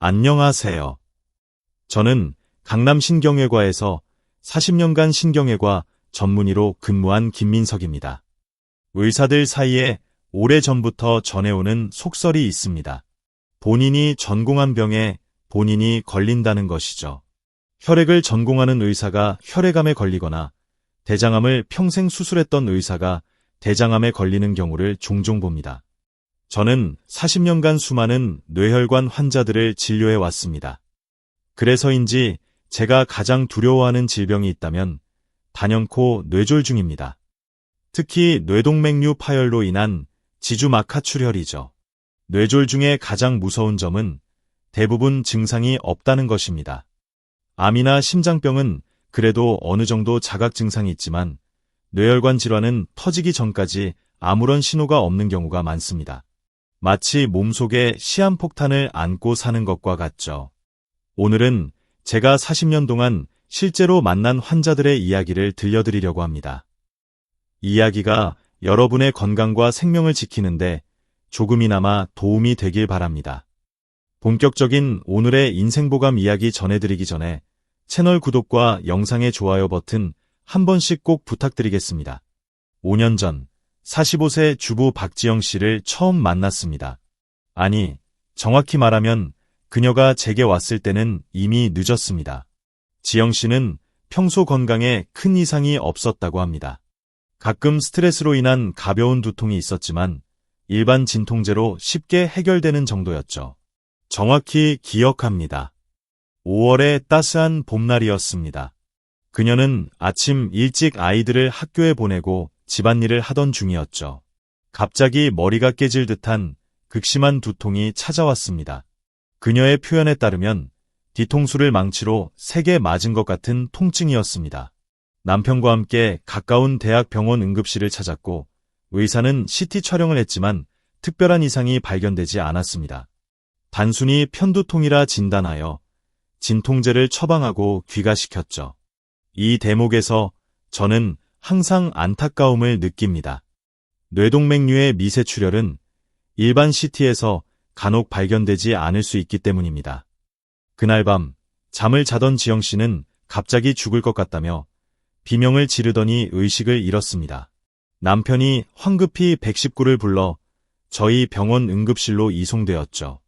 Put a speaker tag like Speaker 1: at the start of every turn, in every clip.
Speaker 1: 안녕하세요. 저는 강남신경외과에서 40년간 신경외과 전문의로 근무한 김민석입니다. 의사들 사이에 오래전부터 전해오는 속설이 있습니다. 본인이 전공한 병에 본인이 걸린다는 것이죠. 혈액을 전공하는 의사가 혈액암에 걸리거나 대장암을 평생 수술했던 의사가 대장암에 걸리는 경우를 종종 봅니다. 저는 40년간 수많은 뇌혈관 환자들을 진료해 왔습니다. 그래서인지 제가 가장 두려워하는 질병이 있다면 단연코 뇌졸중입니다. 특히 뇌동맥류 파열로 인한 지주막하출혈이죠. 뇌졸중의 가장 무서운 점은 대부분 증상이 없다는 것입니다. 암이나 심장병은 그래도 어느 정도 자각 증상이 있지만 뇌혈관 질환은 터지기 전까지 아무런 신호가 없는 경우가 많습니다. 마치 몸속에 시한폭탄을 안고 사는 것과 같죠. 오늘은 제가 40년 동안 실제로 만난 환자들의 이야기를 들려드리려고 합니다. 이야기가 여러분의 건강과 생명을 지키는데 조금이나마 도움이 되길 바랍니다. 본격적인 오늘의 인생보감 이야기 전해드리기 전에 채널 구독과 영상의 좋아요 버튼 한 번씩 꼭 부탁드리겠습니다. 5년 전 45세 주부 박지영 씨를 처음 만났습니다. 아니, 정확히 말하면 그녀가 제게 왔을 때는 이미 늦었습니다. 지영 씨는 평소 건강에 큰 이상이 없었다고 합니다. 가끔 스트레스로 인한 가벼운 두통이 있었지만 일반 진통제로 쉽게 해결되는 정도였죠. 정확히 기억합니다. 5월의 따스한 봄날이었습니다. 그녀는 아침 일찍 아이들을 학교에 보내고 집안일을 하던 중이었죠. 갑자기 머리가 깨질 듯한 극심한 두통이 찾아왔습니다. 그녀의 표현에 따르면 뒤통수를 망치로 3개 맞은 것 같은 통증이었습니다. 남편과 함께 가까운 대학병원 응급실을 찾았고 의사는 CT 촬영을 했지만 특별한 이상이 발견되지 않았습니다. 단순히 편두통이라 진단하여 진통제를 처방하고 귀가시켰죠. 이 대목에서 저는 항상 안타까움을 느낍니다. 뇌동맥류의 미세출혈은 일반 CT에서 간혹 발견되지 않을 수 있기 때문입니다. 그날 밤 잠을 자던 지영 씨는 갑자기 죽을 것 같다며 비명을 지르더니 의식을 잃었습니다. 남편이 황급히 119를 불러 저희 병원 응급실로 이송되었죠.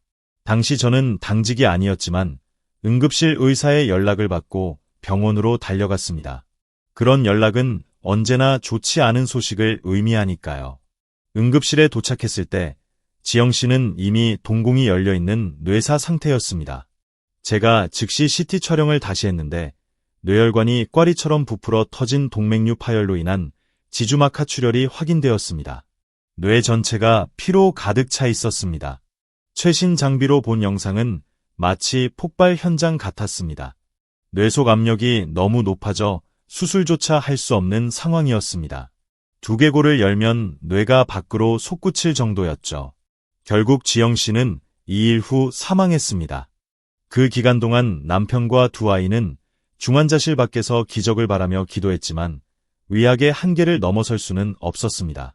Speaker 1: 당시 저는 당직이 아니었지만 응급실 의사의 연락을 받고 병원으로 달려갔습니다. 그런 연락은 언제나 좋지 않은 소식을 의미하니까요. 응급실에 도착했을 때 지영 씨는 이미 동공이 열려있는 뇌사 상태였습니다. 제가 즉시 CT 촬영을 다시 했는데 뇌혈관이 꽈리처럼 부풀어 터진 동맥류 파열로 인한 지주막하출혈이 확인되었습니다. 뇌 전체가 피로 가득 차 있었습니다. 최신 장비로 본 영상은 마치 폭발 현장 같았습니다. 뇌속 압력이 너무 높아져 수술조차 할 수 없는 상황이었습니다. 두개골을 열면 뇌가 밖으로 솟구칠 정도였죠. 결국 지영 씨는 2일 후 사망했습니다. 그 기간 동안 남편과 두 아이는 중환자실 밖에서 기적을 바라며 기도했지만 의학의 한계를 넘어설 수는 없었습니다.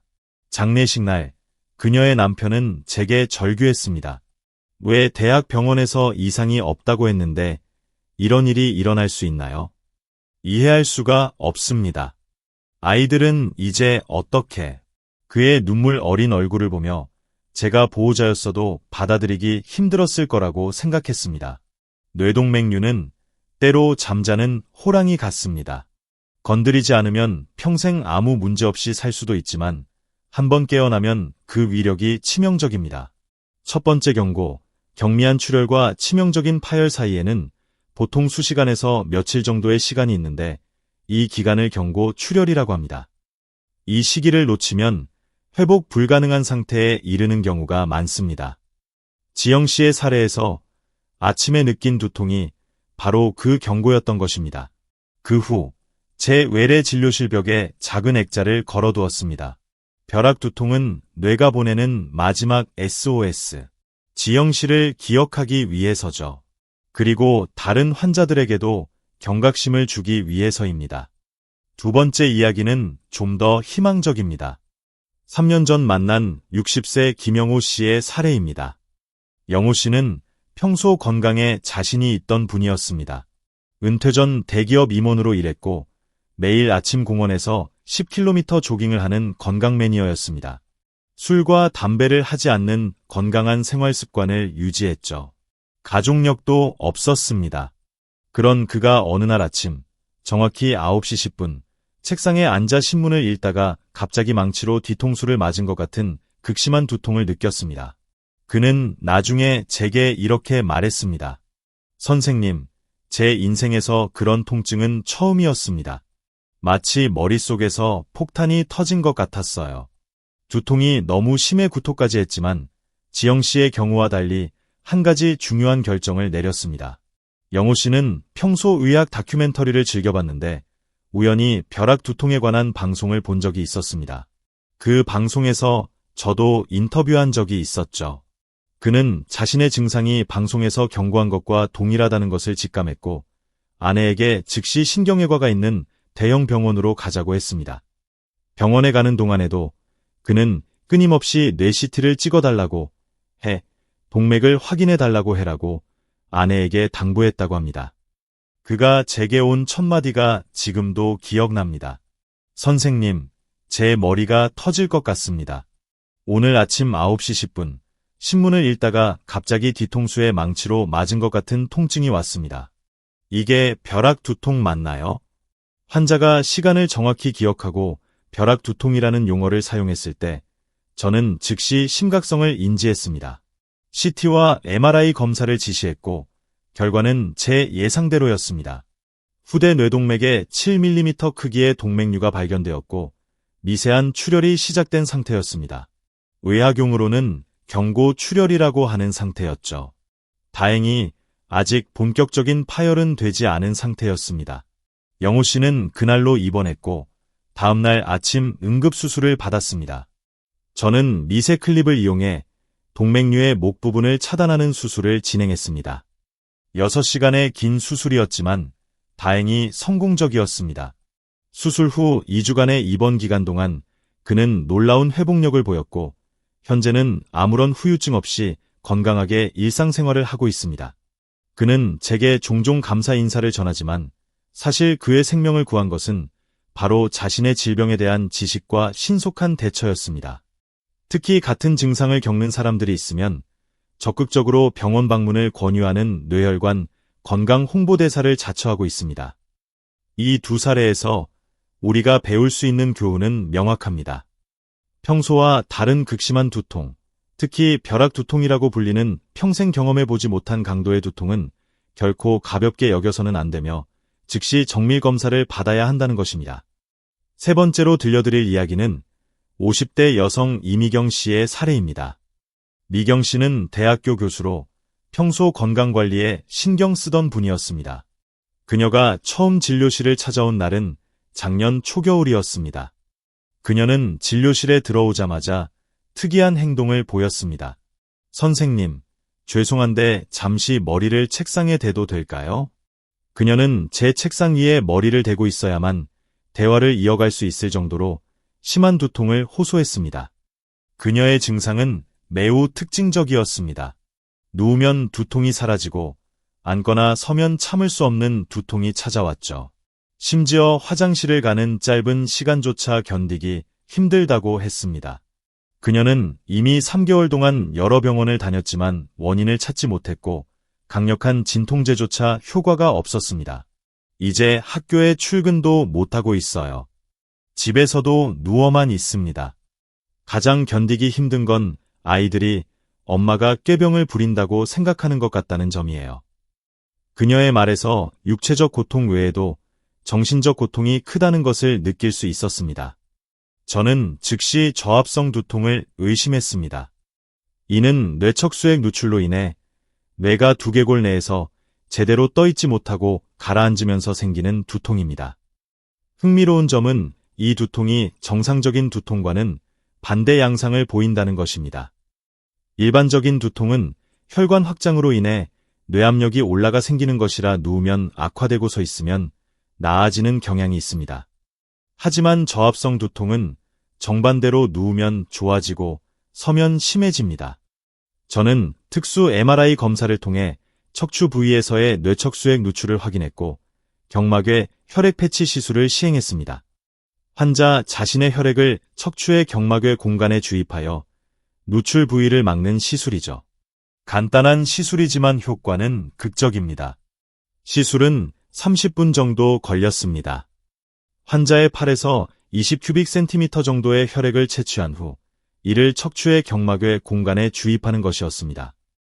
Speaker 1: 장례식 날 그녀의 남편은 제게 절규했습니다. 왜 대학병원에서 이상이 없다고 했는데 이런 일이 일어날 수 있나요? 이해할 수가 없습니다. 아이들은 이제 어떻게? 그의 눈물 어린 얼굴을 보며 제가 보호자였어도 받아들이기 힘들었을 거라고 생각했습니다. 뇌동맥류는 때로 잠자는 호랑이 같습니다. 건드리지 않으면 평생 아무 문제 없이 살 수도 있지만 한번 깨어나면 그 위력이 치명적입니다. 첫 번째 경고, 경미한 출혈과 치명적인 파열 사이에는 보통 수시간에서 며칠 정도의 시간이 있는데 이 기간을 경고 출혈이라고 합니다. 이 시기를 놓치면 회복 불가능한 상태에 이르는 경우가 많습니다. 지영 씨의 사례에서 아침에 느낀 두통이 바로 그 경고였던 것입니다. 그 후 제 외래 진료실 벽에 작은 액자를 걸어두었습니다. 벼락 두통은 뇌가 보내는 마지막 SOS. 지영 씨를 기억하기 위해서죠. 그리고 다른 환자들에게도 경각심을 주기 위해서입니다. 두 번째 이야기는 좀 더 희망적입니다. 3년 전 만난 60세 김영호 씨의 사례입니다. 영호 씨는 평소 건강에 자신이 있던 분이었습니다. 은퇴 전 대기업 임원으로 일했고 매일 아침 공원에서 10km 조깅을 하는 건강 매니아였습니다. 술과 담배를 하지 않는 건강한 생활 습관을 유지했죠. 가족력도 없었습니다. 그런 그가 어느 날 아침 정확히 9시 10분 책상에 앉아 신문을 읽다가 갑자기 망치로 뒤통수를 맞은 것 같은 극심한 두통을 느꼈습니다. 그는 나중에 제게 이렇게 말했습니다. 선생님, 제 인생에서 그런 통증은 처음이었습니다. 마치 머릿속에서 폭탄이 터진 것 같았어요. 두통이 너무 심해 구토까지 했지만 지영 씨의 경우와 달리 한 가지 중요한 결정을 내렸습니다. 영호 씨는 평소 의학 다큐멘터리를 즐겨봤는데 우연히 벼락 두통에 관한 방송을 본 적이 있었습니다. 그 방송에서 저도 인터뷰한 적이 있었죠. 그는 자신의 증상이 방송에서 경고한 것과 동일하다는 것을 직감했고 아내에게 즉시 신경외과가 있는 대형 병원으로 가자고 했습니다. 병원에 가는 동안에도 그는 끊임없이 뇌 CT를 찍어달라고 해, 동맥을 확인해달라고 해라고 아내에게 당부했다고 합니다. 그가 제게 온 첫 마디가 지금도 기억납니다. 선생님, 제 머리가 터질 것 같습니다. 오늘 아침 9시 10분 신문을 읽다가 갑자기 뒤통수에 망치로 맞은 것 같은 통증이 왔습니다. 이게 벼락 두통 맞나요? 환자가 시간을 정확히 기억하고 벼락 두통이라는 용어를 사용했을 때 저는 즉시 심각성을 인지했습니다. CT와 MRI 검사를 지시했고 결과는 제 예상대로였습니다. 후대 뇌동맥에 7mm 크기의 동맥류가 발견되었고 미세한 출혈이 시작된 상태였습니다. 의학용으로는 경고 출혈이라고 하는 상태였죠. 다행히 아직 본격적인 파열은 되지 않은 상태였습니다. 영호 씨는 그날로 입원했고 다음날 아침 응급수술을 받았습니다. 저는 미세 클립을 이용해 동맥류의 목 부분을 차단하는 수술을 진행했습니다. 6시간의 긴 수술이었지만 다행히 성공적이었습니다. 수술 후 2주간의 입원 기간 동안 그는 놀라운 회복력을 보였고 현재는 아무런 후유증 없이 건강하게 일상생활을 하고 있습니다. 그는 제게 종종 감사 인사를 전하지만 사실 그의 생명을 구한 것은 바로 자신의 질병에 대한 지식과 신속한 대처였습니다. 특히 같은 증상을 겪는 사람들이 있으면 적극적으로 병원 방문을 권유하는 뇌혈관 건강 홍보대사를 자처하고 있습니다. 이 두 사례에서 우리가 배울 수 있는 교훈은 명확합니다. 평소와 다른 극심한 두통, 특히 벼락 두통이라고 불리는 평생 경험해보지 못한 강도의 두통은 결코 가볍게 여겨서는 안 되며 즉시 정밀 검사를 받아야 한다는 것입니다. 세 번째로 들려드릴 이야기는 50대 여성 이미경 씨의 사례입니다. 미경 씨는 대학교 교수로 평소 건강관리에 신경 쓰던 분이었습니다. 그녀가 처음 진료실을 찾아온 날은 작년 초겨울이었습니다. 그녀는 진료실에 들어오자마자 특이한 행동을 보였습니다. 선생님, 죄송한데 잠시 머리를 책상에 대도 될까요? 그녀는 제 책상 위에 머리를 대고 있어야만 대화를 이어갈 수 있을 정도로 심한 두통을 호소했습니다. 그녀의 증상은 매우 특징적이었습니다. 누우면 두통이 사라지고 앉거나 서면 참을 수 없는 두통이 찾아왔죠. 심지어 화장실을 가는 짧은 시간조차 견디기 힘들다고 했습니다. 그녀는 이미 3개월 동안 여러 병원을 다녔지만 원인을 찾지 못했고 강력한 진통제조차 효과가 없었습니다. 이제 학교에 출근도 못하고 있어요. 집에서도 누워만 있습니다. 가장 견디기 힘든 건 아이들이 엄마가 꾀병을 부린다고 생각하는 것 같다는 점이에요. 그녀의 말에서 육체적 고통 외에도 정신적 고통이 크다는 것을 느낄 수 있었습니다. 저는 즉시 저합성 두통을 의심했습니다. 이는 뇌척수액 누출로 인해 뇌가 두개골 내에서 제대로 떠있지 못하고 가라앉으면서 생기는 두통입니다. 흥미로운 점은 이 두통이 정상적인 두통과는 반대 양상을 보인다는 것입니다. 일반적인 두통은 혈관 확장으로 인해 뇌압력이 올라가 생기는 것이라 누우면 악화되고 서 있으면 나아지는 경향이 있습니다. 하지만 저합성 두통은 정반대로 누우면 좋아지고 서면 심해집니다. 저는 특수 MRI 검사를 통해 척추 부위에서의 뇌척수액 누출을 확인했고 경막외 혈액 패치 시술을 시행했습니다. 환자 자신의 혈액을 척추의 경막외 공간에 주입하여 누출 부위를 막는 시술이죠. 간단한 시술이지만 효과는 극적입니다. 시술은 30분 정도 걸렸습니다. 환자의 팔에서 20cm 정도의 혈액을 채취한 후 이를 척추의 경막외 공간에 주입하는 것이었습니다.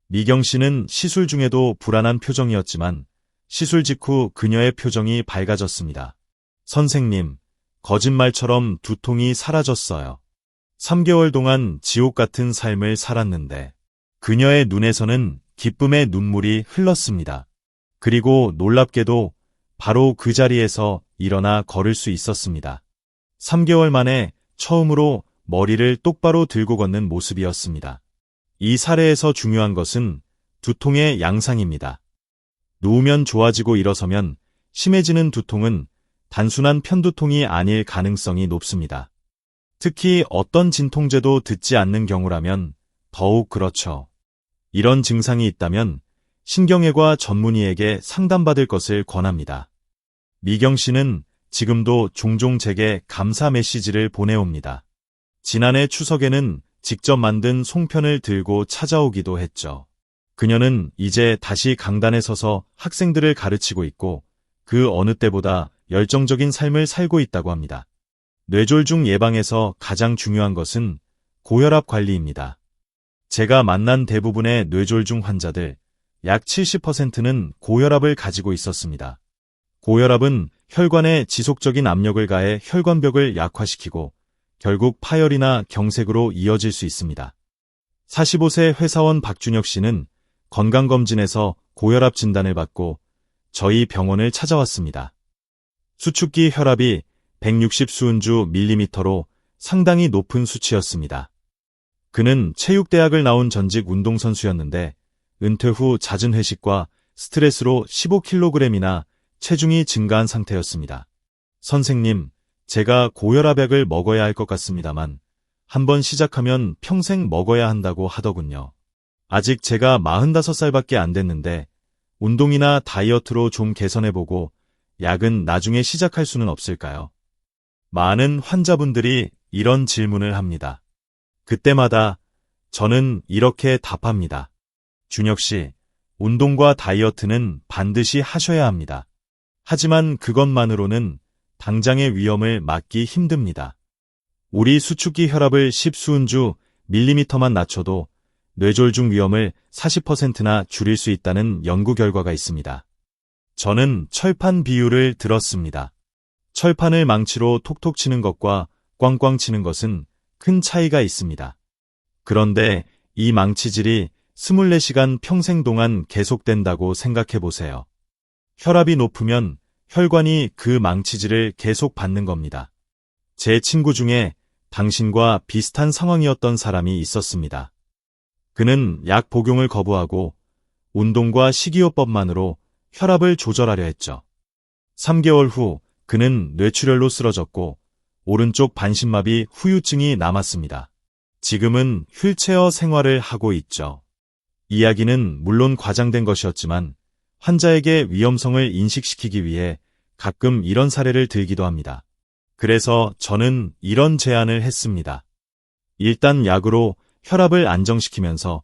Speaker 1: 미경 씨는 시술 중에도 불안한 표정이었지만 시술 직후 그녀의 표정이 밝아졌습니다. 선생님, 거짓말처럼 두통이 사라졌어요. 3개월 동안 지옥 같은 삶을 살았는데 그녀의 눈에서는 기쁨의 눈물이 흘렀습니다. 그리고 놀랍게도 바로 그 자리에서 일어나 걸을 수 있었습니다. 3개월 만에 처음으로 머리를 똑바로 들고 걷는 모습이었습니다. 이 사례에서 중요한 것은 두통의 양상입니다. 누우면 좋아지고 일어서면 심해지는 두통은 단순한 편두통이 아닐 가능성이 높습니다. 특히 어떤 진통제도 듣지 않는 경우라면 더욱 그렇죠. 이런 증상이 있다면 신경외과 전문의에게 상담받을 것을 권합니다. 미경 씨는 지금도 종종 제게 감사 메시지를 보내옵니다. 지난해 추석에는 직접 만든 송편을 들고 찾아오기도 했죠. 그녀는 이제 다시 강단에 서서 학생들을 가르치고 있고 그 어느 때보다 열정적인 삶을 살고 있다고 합니다. 뇌졸중 예방에서 가장 중요한 것은 고혈압 관리입니다. 제가 만난 대부분의 뇌졸중 환자들 약 70%는 고혈압을 가지고 있었습니다. 고혈압은 혈관에 지속적인 압력을 가해 혈관벽을 약화시키고 결국 파열이나 경색으로 이어질 수 있습니다. 45세 회사원 박준혁 씨는 건강검진에서 고혈압 진단을 받고 저희 병원을 찾아왔습니다. 수축기 혈압이 160 수은주 밀리미터로 상당히 높은 수치였습니다. 그는 체육대학을 나온 전직 운동선수였는데 은퇴 후 잦은 회식과 스트레스로 15kg이나 체중이 증가한 상태였습니다. 선생님, 제가 고혈압약을 먹어야 할 것 같습니다만 한번 시작하면 평생 먹어야 한다고 하더군요. 아직 제가 45살밖에 안 됐는데 운동이나 다이어트로 좀 개선해보고 약은 나중에 시작할 수는 없을까요? 많은 환자분들이 이런 질문을 합니다. 그때마다 저는 이렇게 답합니다. 준혁 씨, 운동과 다이어트는 반드시 하셔야 합니다. 하지만 그것만으로는 당장의 위험을 막기 힘듭니다. 우리 수축기 혈압을 10수은주 밀리미터만 낮춰도 뇌졸중 위험을 40%나 줄일 수 있다는 연구 결과가 있습니다. 저는 철판 비유를 들었습니다. 철판을 망치로 톡톡 치는 것과 꽝꽝 치는 것은 큰 차이가 있습니다. 그런데 이 망치질이 24시간 평생 동안 계속된다고 생각해 보세요. 혈압이 높으면 혈관이 그 망치질을 계속 받는 겁니다. 제 친구 중에 당신과 비슷한 상황이었던 사람이 있었습니다. 그는 약 복용을 거부하고 운동과 식이요법만으로 혈압을 조절하려 했죠. 3개월 후 그는 뇌출혈로 쓰러졌고 오른쪽 반신마비 후유증이 남았습니다. 지금은 휠체어 생활을 하고 있죠. 이야기는 물론 과장된 것이었지만 환자에게 위험성을 인식시키기 위해 가끔 이런 사례를 들기도 합니다. 그래서 저는 이런 제안을 했습니다. 일단 약으로 혈압을 안정시키면서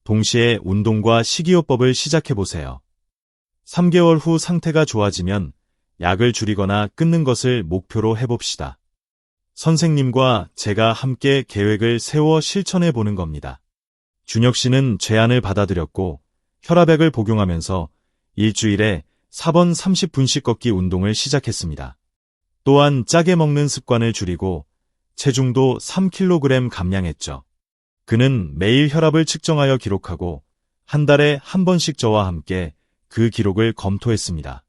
Speaker 1: 동시에 운동과 식이요법을 시작해보세요. 3개월 후 상태가 좋아지면 약을 줄이거나 끊는 것을 목표로 해봅시다. 선생님과 제가 함께 계획을 세워 실천해보는 겁니다. 준혁 씨는 제안을 받아들였고 혈압약을 복용하면서 일주일에 4번 30분씩 걷기 운동을 시작했습니다. 또한 짜게 먹는 습관을 줄이고 체중도 3kg 감량했죠. 그는 매일 혈압을 측정하여 기록하고 한 달에 한 번씩 저와 함께 그 기록을 검토했습니다.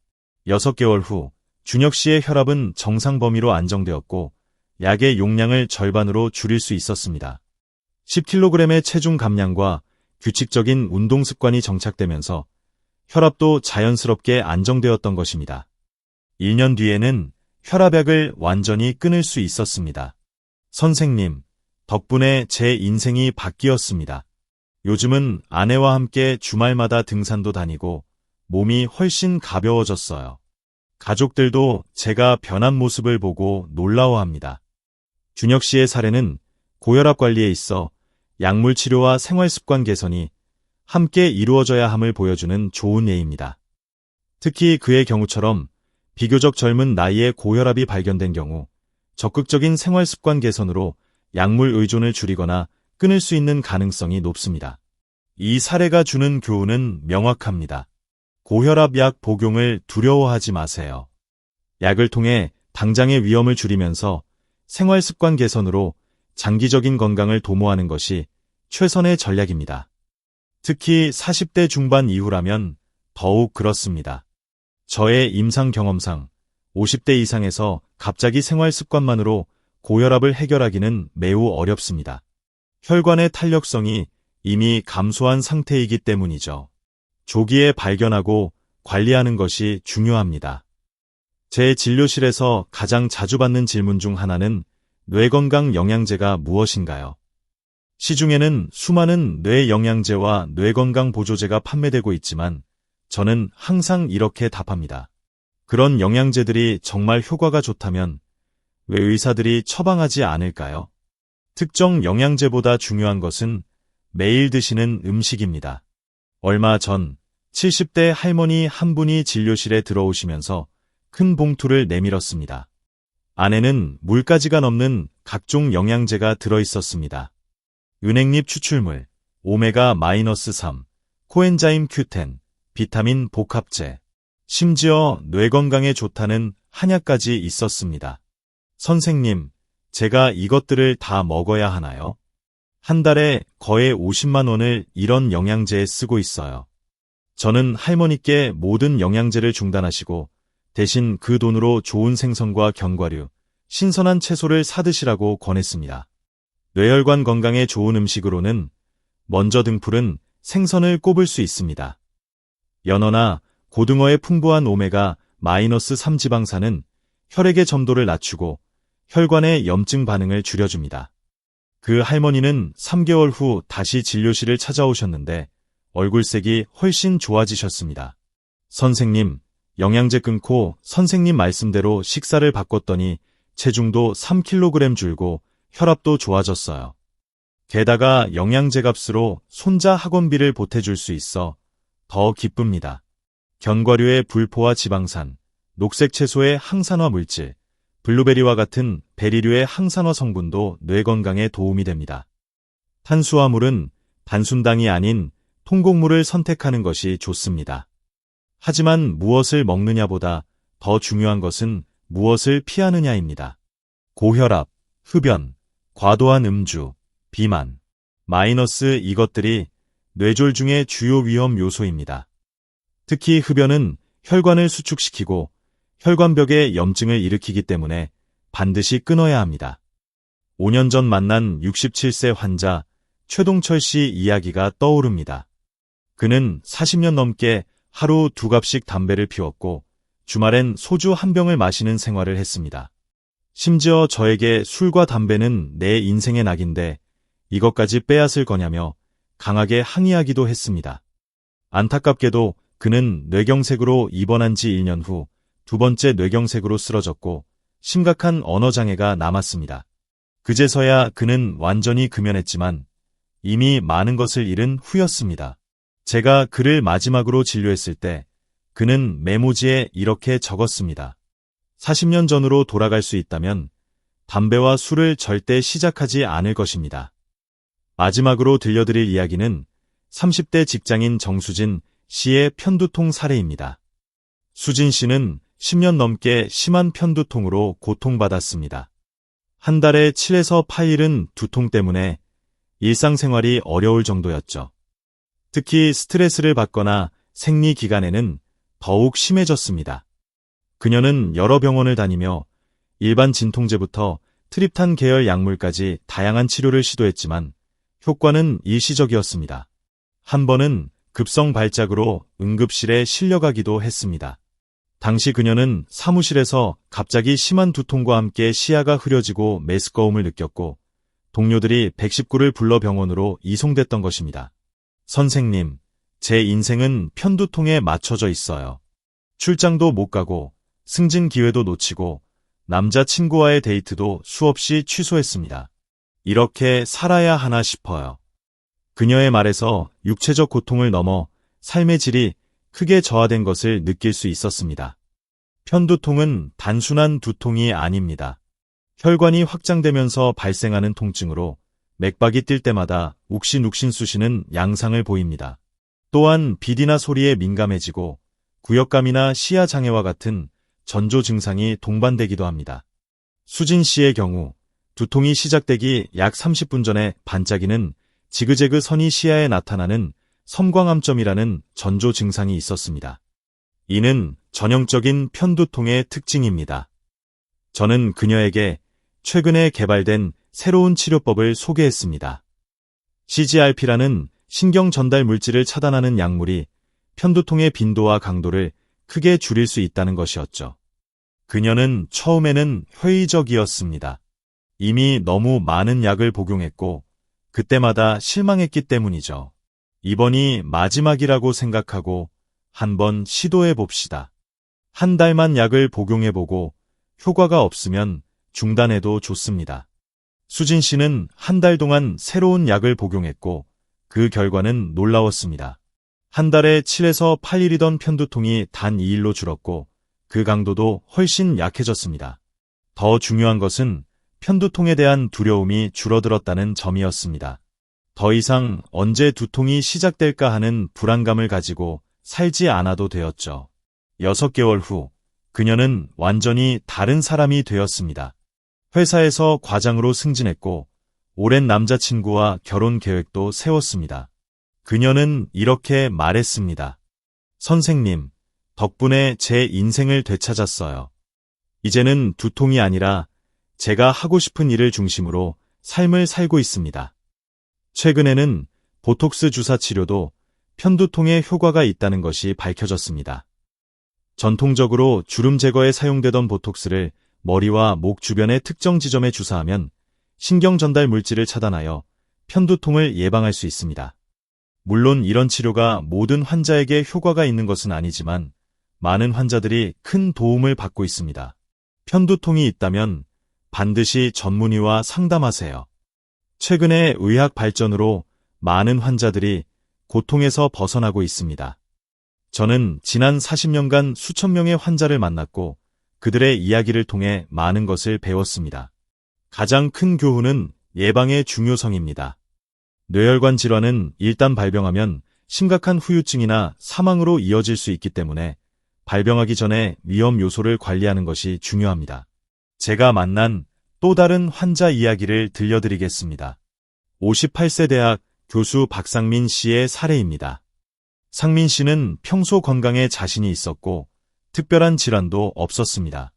Speaker 1: 6개월 후 준혁 씨의 혈압은 정상 범위로 안정되었고 약의 용량을 절반으로 줄일 수 있었습니다. 10kg의 체중 감량과 규칙적인 운동 습관이 정착되면서 혈압도 자연스럽게 안정되었던 것입니다. 1년 뒤에는 혈압약을 완전히 끊을 수 있었습니다. 선생님, 덕분에 제 인생이 바뀌었습니다. 요즘은 아내와 함께 주말마다 등산도 다니고 몸이 훨씬 가벼워졌어요. 가족들도 제가 변한 모습을 보고 놀라워합니다. 준혁 씨의 사례는 고혈압 관리에 있어 약물 치료와 생활 습관 개선이 함께 이루어져야 함을 보여주는 좋은 예입니다. 특히 그의 경우처럼 비교적 젊은 나이에 고혈압이 발견된 경우 적극적인 생활 습관 개선으로 약물 의존을 줄이거나 끊을 수 있는 가능성이 높습니다. 이 사례가 주는 교훈은 명확합니다. 고혈압 약 복용을 두려워하지 마세요. 약을 통해 당장의 위험을 줄이면서 생활 습관 개선으로 장기적인 건강을 도모하는 것이 최선의 전략입니다. 특히 40대 중반 이후라면 더욱 그렇습니다. 저의 임상 경험상 50대 이상에서 갑자기 생활 습관만으로 고혈압을 해결하기는 매우 어렵습니다. 혈관의 탄력성이 이미 감소한 상태이기 때문이죠. 조기에 발견하고 관리하는 것이 중요합니다. 제 진료실에서 가장 자주 받는 질문 중 하나는 뇌건강 영양제가 무엇인가요? 시중에는 수많은 뇌 영양제와 뇌건강 보조제가 판매되고 있지만 저는 항상 이렇게 답합니다. 그런 영양제들이 정말 효과가 좋다면 왜 의사들이 처방하지 않을까요? 특정 영양제보다 중요한 것은 매일 드시는 음식입니다. 얼마 전 70대 할머니 한 분이 진료실에 들어오시면서 큰 봉투를 내밀었습니다. 안에는 물가지가 넘는 각종 영양제가 들어있었습니다. 은행잎 추출물, 오메가-3, 코엔자임 Q10, 비타민 복합제, 심지어 뇌 건강에 좋다는 한약까지 있었습니다. 선생님, 제가 이것들을 다 먹어야 하나요? 한 달에 거의 50만 원을 이런 영양제에 쓰고 있어요. 저는 할머니께 모든 영양제를 중단하시고 대신 그 돈으로 좋은 생선과 견과류, 신선한 채소를 사드시라고 권했습니다. 뇌혈관 건강에 좋은 음식으로는 먼저 등푸른 생선을 꼽을 수 있습니다. 연어나 고등어의 풍부한 오메가-3 지방산은 혈액의 점도를 낮추고 혈관의 염증 반응을 줄여줍니다. 그 할머니는 3개월 후 다시 진료실을 찾아오셨는데 얼굴색이 훨씬 좋아지셨습니다. 선생님, 영양제 끊고 선생님 말씀대로 식사를 바꿨더니 체중도 3kg 줄고 혈압도 좋아졌어요. 게다가 영양제 값으로 손자 학원비를 보태줄 수 있어 더 기쁩니다. 견과류의 불포화 지방산, 녹색 채소의 항산화 물질, 블루베리와 같은 베리류의 항산화 성분도 뇌 건강에 도움이 됩니다. 탄수화물은 단순당이 아닌 통곡물을 선택하는 것이 좋습니다. 하지만 무엇을 먹느냐보다 더 중요한 것은 무엇을 피하느냐입니다. 고혈압, 흡연, 과도한 음주, 비만, 이것들이 뇌졸중의 주요 위험 요소입니다. 특히 흡연은 혈관을 수축시키고 혈관벽에 염증을 일으키기 때문에 반드시 끊어야 합니다. 5년 전 만난 67세 환자 최동철 씨 이야기가 떠오릅니다. 그는 40년 넘게 하루 2갑씩 담배를 피웠고 주말엔 소주 한 병을 마시는 생활을 했습니다. 심지어 저에게 술과 담배는 내 인생의 낙인데 이것까지 빼앗을 거냐며 강하게 항의하기도 했습니다. 안타깝게도 그는 뇌경색으로 입원한 지 1년 후 두 번째 뇌경색으로 쓰러졌고 심각한 언어장애가 남았습니다. 그제서야 그는 완전히 금연했지만 이미 많은 것을 잃은 후였습니다. 제가 그를 마지막으로 진료했을 때 그는 메모지에 이렇게 적었습니다. 40년 전으로 돌아갈 수 있다면 담배와 술을 절대 시작하지 않을 것입니다. 마지막으로 들려드릴 이야기는 30대 직장인 정수진 씨의 편두통 사례입니다. 수진 씨는 10년 넘게 심한 편두통으로 고통받았습니다. 한 달에 7에서 8일은 두통 때문에 일상생활이 어려울 정도였죠. 특히 스트레스를 받거나 생리 기간에는 더욱 심해졌습니다. 그녀는 여러 병원을 다니며 일반 진통제부터 트립탄 계열 약물까지 다양한 치료를 시도했지만 효과는 일시적이었습니다. 한 번은 급성 발작으로 응급실에 실려가기도 했습니다. 당시 그녀는 사무실에서 갑자기 심한 두통과 함께 시야가 흐려지고 메스꺼움을 느꼈고 동료들이 119를 불러 병원으로 이송됐던 것입니다. 선생님, 제 인생은 편두통에 맞춰져 있어요. 출장도 못 가고, 승진 기회도 놓치고, 남자친구와의 데이트도 수없이 취소했습니다. 이렇게 살아야 하나 싶어요. 그녀의 말에서 육체적 고통을 넘어 삶의 질이 크게 저하된 것을 느낄 수 있었습니다. 편두통은 단순한 두통이 아닙니다. 혈관이 확장되면서 발생하는 통증으로 맥박이 뛸 때마다 욱신욱신 쑤시는 양상을 보입니다. 또한 빛이나 소리에 민감해지고 구역감이나 시야 장애와 같은 전조 증상이 동반되기도 합니다. 수진 씨의 경우 두통이 시작되기 약 30분 전에 반짝이는 지그재그 선이 시야에 나타나는 섬광암점이라는 전조 증상이 있었습니다. 이는 전형적인 편두통의 특징입니다. 저는 그녀에게 최근에 개발된 새로운 치료법을 소개했습니다. CGRP라는 신경 전달 물질을 차단하는 약물이 편두통의 빈도와 강도를 크게 줄일 수 있다는 것이었죠. 그녀는 처음에는 회의적이었습니다. 이미 너무 많은 약을 복용했고 그때마다 실망했기 때문이죠. 이번이 마지막이라고 생각하고 한번 시도해 봅시다. 한 달만 약을 복용해보고 효과가 없으면 중단해도 좋습니다. 수진 씨는 한 달 동안 새로운 약을 복용했고 그 결과는 놀라웠습니다. 한 달에 7에서 8일이던 편두통이 단 2일로 줄었고 그 강도도 훨씬 약해졌습니다. 더 중요한 것은 편두통에 대한 두려움이 줄어들었다는 점이었습니다. 더 이상 언제 두통이 시작될까 하는 불안감을 가지고 살지 않아도 되었죠. 6개월 후 그녀는 완전히 다른 사람이 되었습니다. 회사에서 과장으로 승진했고 오랜 남자친구와 결혼 계획도 세웠습니다. 그녀는 이렇게 말했습니다. 선생님, 덕분에 제 인생을 되찾았어요. 이제는 두통이 아니라 제가 하고 싶은 일을 중심으로 삶을 살고 있습니다. 최근에는 보톡스 주사 치료도 편두통에 효과가 있다는 것이 밝혀졌습니다. 전통적으로 주름 제거에 사용되던 보톡스를 머리와 목 주변의 특정 지점에 주사하면 신경 전달 물질을 차단하여 편두통을 예방할 수 있습니다. 물론 이런 치료가 모든 환자에게 효과가 있는 것은 아니지만 많은 환자들이 큰 도움을 받고 있습니다. 편두통이 있다면 반드시 전문의와 상담하세요. 최근의 의학 발전으로 많은 환자들이 고통에서 벗어나고 있습니다. 저는 지난 40년간 수천 명의 환자를 만났고 그들의 이야기를 통해 많은 것을 배웠습니다. 가장 큰 교훈은 예방의 중요성입니다. 뇌혈관 질환은 일단 발병하면 심각한 후유증이나 사망으로 이어질 수 있기 때문에 발병하기 전에 위험 요소를 관리하는 것이 중요합니다. 제가 만난 또 다른 환자 이야기를 들려드리겠습니다. 58세 대학 교수 박상민 씨의 사례입니다. 상민 씨는 평소 건강에 자신이 있었고 특별한 질환도 없었습니다.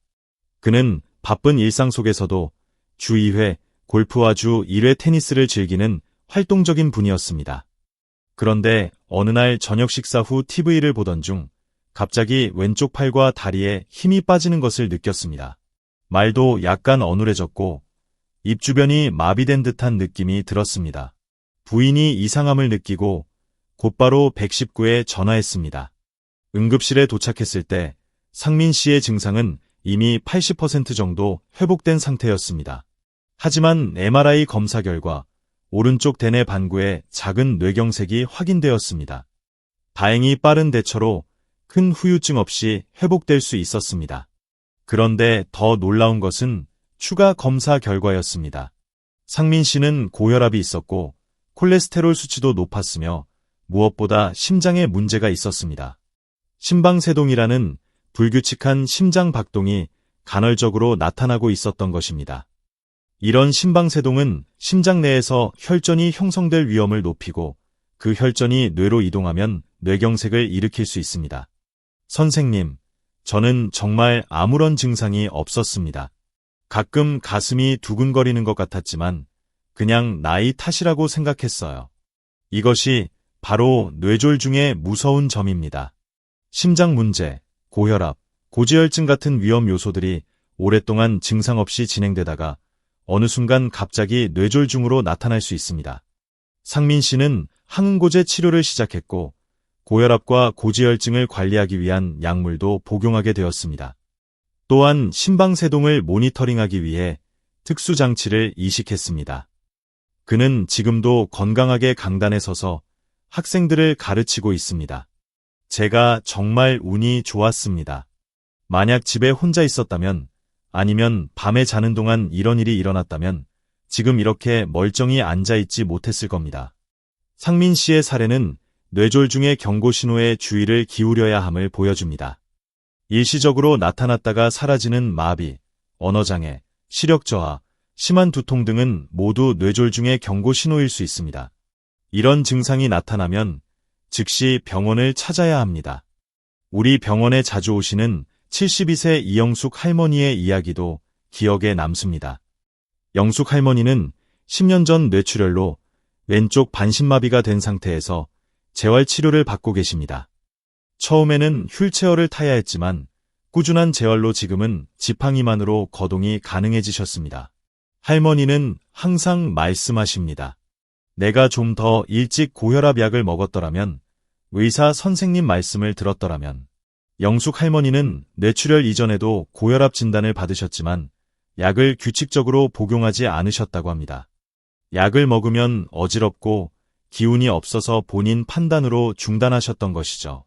Speaker 1: 그는 바쁜 일상 속에서도 주 2회 골프와 주 1회 테니스를 즐기는 활동적인 분이었습니다. 그런데 어느 날 저녁 식사 후 TV를 보던 중 갑자기 왼쪽 팔과 다리에 힘이 빠지는 것을 느꼈습니다. 말도 약간 어눌해졌고 입 주변이 마비된 듯한 느낌이 들었습니다. 부인이 이상함을 느끼고 곧바로 119에 전화했습니다. 응급실에 도착했을 때 상민 씨의 증상은 이미 80% 정도 회복된 상태였습니다. 하지만 MRI 검사 결과 오른쪽 대뇌 반구에 작은 뇌경색이 확인되었습니다. 다행히 빠른 대처로 큰 후유증 없이 회복될 수 있었습니다. 그런데 더 놀라운 것은 추가 검사 결과였습니다. 상민 씨는 고혈압이 있었고 콜레스테롤 수치도 높았으며 무엇보다 심장에 문제가 있었습니다. 심방세동이라는 불규칙한 심장 박동이 간헐적으로 나타나고 있었던 것입니다. 이런 심방세동은 심장 내에서 혈전이 형성될 위험을 높이고 그 혈전이 뇌로 이동하면 뇌경색을 일으킬 수 있습니다. 선생님, 저는 정말 아무런 증상이 없었습니다. 가끔 가슴이 두근거리는 것 같았지만 그냥 나이 탓이라고 생각했어요. 이것이 바로 뇌졸중의 무서운 점입니다. 심장 문제, 고혈압, 고지혈증 같은 위험 요소들이 오랫동안 증상 없이 진행되다가 어느 순간 갑자기 뇌졸중으로 나타날 수 있습니다. 상민 씨는 항응고제 치료를 시작했고 고혈압과 고지혈증을 관리하기 위한 약물도 복용하게 되었습니다. 또한 심방세동을 모니터링하기 위해 특수장치를 이식했습니다. 그는 지금도 건강하게 강단에 서서 학생들을 가르치고 있습니다. 제가 정말 운이 좋았습니다. 만약 집에 혼자 있었다면, 아니면 밤에 자는 동안 이런 일이 일어났다면 지금 이렇게 멀쩡히 앉아있지 못했을 겁니다. 상민 씨의 사례는 뇌졸중의 경고 신호에 주의를 기울여야 함을 보여줍니다. 일시적으로 나타났다가 사라지는 마비, 언어장애, 시력저하, 심한 두통 등은 모두 뇌졸중의 경고 신호일 수 있습니다. 이런 증상이 나타나면 즉시 병원을 찾아야 합니다. 우리 병원에 자주 오시는 72세 이영숙 할머니의 이야기도 기억에 남습니다. 영숙 할머니는 10년 전 뇌출혈로 왼쪽 반신마비가 된 상태에서 재활치료를 받고 계십니다. 처음에는 휠체어를 타야 했지만 꾸준한 재활로 지금은 지팡이만으로 거동이 가능해지셨습니다. 할머니는 항상 말씀하십니다. 내가 좀 더 일찍 고혈압 약을 먹었더라면, 의사 선생님 말씀을 들었더라면. 영숙 할머니는 뇌출혈 이전에도 고혈압 진단을 받으셨지만 약을 규칙적으로 복용하지 않으셨다고 합니다. 약을 먹으면 어지럽고 기운이 없어서 본인 판단으로 중단하셨던 것이죠.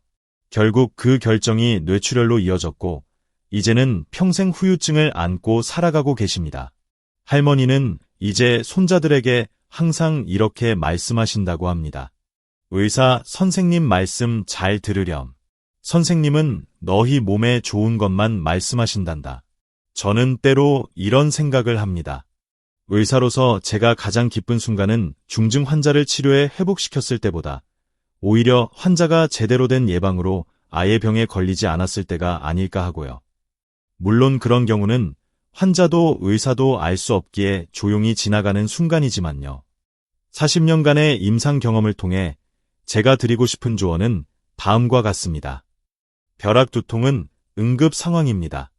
Speaker 1: 결국 그 결정이 뇌출혈로 이어졌고 이제는 평생 후유증을 안고 살아가고 계십니다. 할머니는 이제 손자들에게 항상 이렇게 말씀하신다고 합니다. 의사 선생님 말씀 잘 들으렴. 선생님은 너희 몸에 좋은 것만 말씀하신단다. 저는 때로 이런 생각을 합니다. 의사로서 제가 가장 기쁜 순간은 중증 환자를 치료해 회복시켰을 때보다 오히려 환자가 제대로 된 예방으로 아예 병에 걸리지 않았을 때가 아닐까 하고요. 물론 그런 경우는 환자도 의사도 알 수 없기에 조용히 지나가는 순간이지만요. 40년간의 임상 경험을 통해 제가 드리고 싶은 조언은 다음과 같습니다. 벼락 두통은 응급 상황입니다.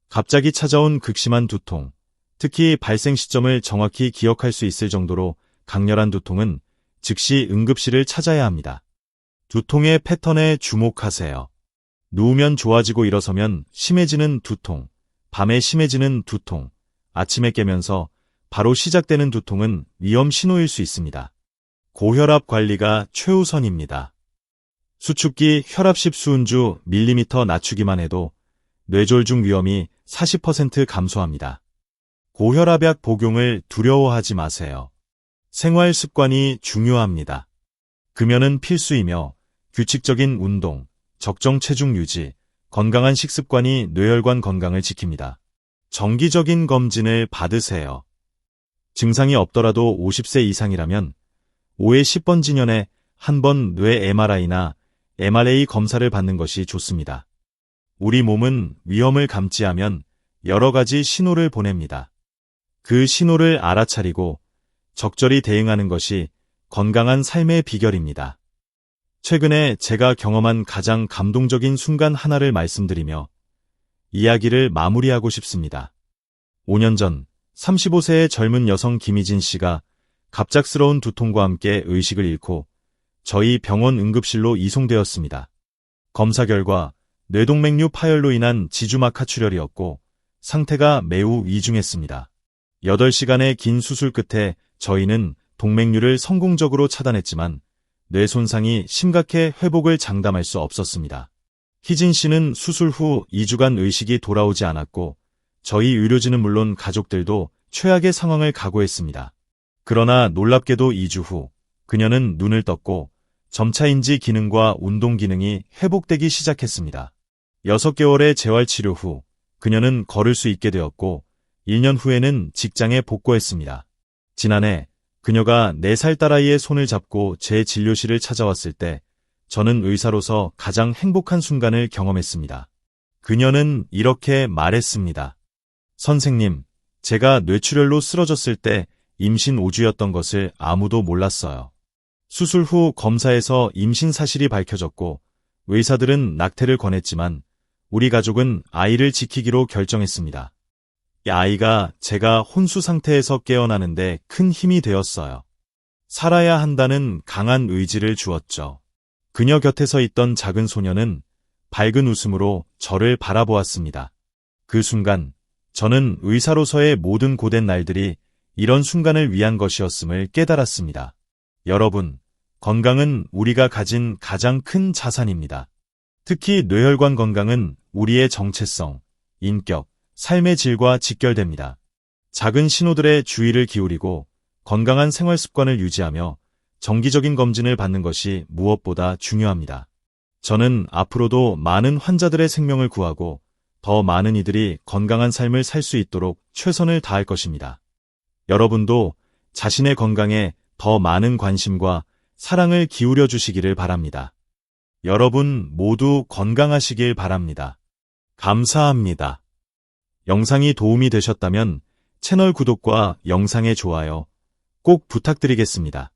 Speaker 1: 갑자기 찾아온 극심한 두통, 특히 발생 시점을 정확히 기억할 수 있을 정도로 강렬한 두통은 즉시 응급실을 찾아야 합니다. 두통의 패턴에 주목하세요. 누우면 좋아지고 일어서면 심해지는 두통, 밤에 심해지는 두통, 아침에 깨면서 바로 시작되는 두통은 위험 신호일 수 있습니다. 고혈압 관리가 최우선입니다. 수축기 혈압10 수은주 밀리미터 낮추기만 해도 뇌졸중 위험이 40% 감소합니다. 고혈압약 복용을 두려워하지 마세요. 생활 습관이 중요합니다. 금연은 필수이며 규칙적인 운동, 적정 체중 유지, 건강한 식습관이 뇌혈관 건강을 지킵니다. 정기적인 검진을 받으세요. 증상이 없더라도 50세 이상이라면 5에 10번 지년에 한 번 뇌 MRI나 MRA 검사를 받는 것이 좋습니다. 우리 몸은 위험을 감지하면 여러 가지 신호를 보냅니다. 그 신호를 알아차리고 적절히 대응하는 것이 건강한 삶의 비결입니다. 최근에 제가 경험한 가장 감동적인 순간 하나를 말씀드리며 이야기를 마무리하고 싶습니다. 5년 전 35세의 젊은 여성 김희진 씨가 갑작스러운 두통과 함께 의식을 잃고 저희 병원 응급실로 이송되었습니다. 검사 결과 뇌동맥류 파열로 인한 지주막 하출혈이었고 상태가 매우 위중했습니다. 8시간의 긴 수술 끝에 저희는 동맥류를 성공적으로 차단했지만 뇌 손상이 심각해 회복을 장담할 수 없었습니다. 희진 씨는 수술 후 2주간 의식이 돌아오지 않았고 저희 의료진은 물론 가족들도 최악의 상황을 각오했습니다. 그러나 놀랍게도 2주 후 그녀는 눈을 떴고 점차 인지 기능과 운동 기능이 회복되기 시작했습니다. 6개월의 재활치료 후 그녀는 걸을 수 있게 되었고 1년 후에는 직장에 복귀했습니다. 지난해 그녀가 4살 딸아이의 손을 잡고 제 진료실을 찾아왔을 때 저는 의사로서 가장 행복한 순간을 경험했습니다. 그녀는 이렇게 말했습니다. 선생님, 제가 뇌출혈로 쓰러졌을 때 임신 5주였던 것을 아무도 몰랐어요. 수술 후 검사에서 임신 사실이 밝혀졌고 의사들은 낙태를 권했지만 우리 가족은 아이를 지키기로 결정했습니다. 이 아이가 제가 혼수 상태에서 깨어나는데 큰 힘이 되었어요. 살아야 한다는 강한 의지를 주었죠. 그녀 곁에 서 있던 작은 소녀는 밝은 웃음으로 저를 바라보았습니다. 그 순간 저는 의사로서의 모든 고된 날들이 이런 순간을 위한 것이었음을 깨달았습니다. 여러분, 건강은 우리가 가진 가장 큰 자산입니다. 특히 뇌혈관 건강은 우리의 정체성, 인격, 삶의 질과 직결됩니다. 작은 신호들에 주의를 기울이고 건강한 생활 습관을 유지하며 정기적인 검진을 받는 것이 무엇보다 중요합니다. 저는 앞으로도 많은 환자들의 생명을 구하고 더 많은 이들이 건강한 삶을 살 수 있도록 최선을 다할 것입니다. 여러분도 자신의 건강에 더 많은 관심과 사랑을 기울여 주시기를 바랍니다. 여러분 모두 건강하시길 바랍니다. 감사합니다. 영상이 도움이 되셨다면 채널 구독과 영상의 좋아요 꼭 부탁드리겠습니다.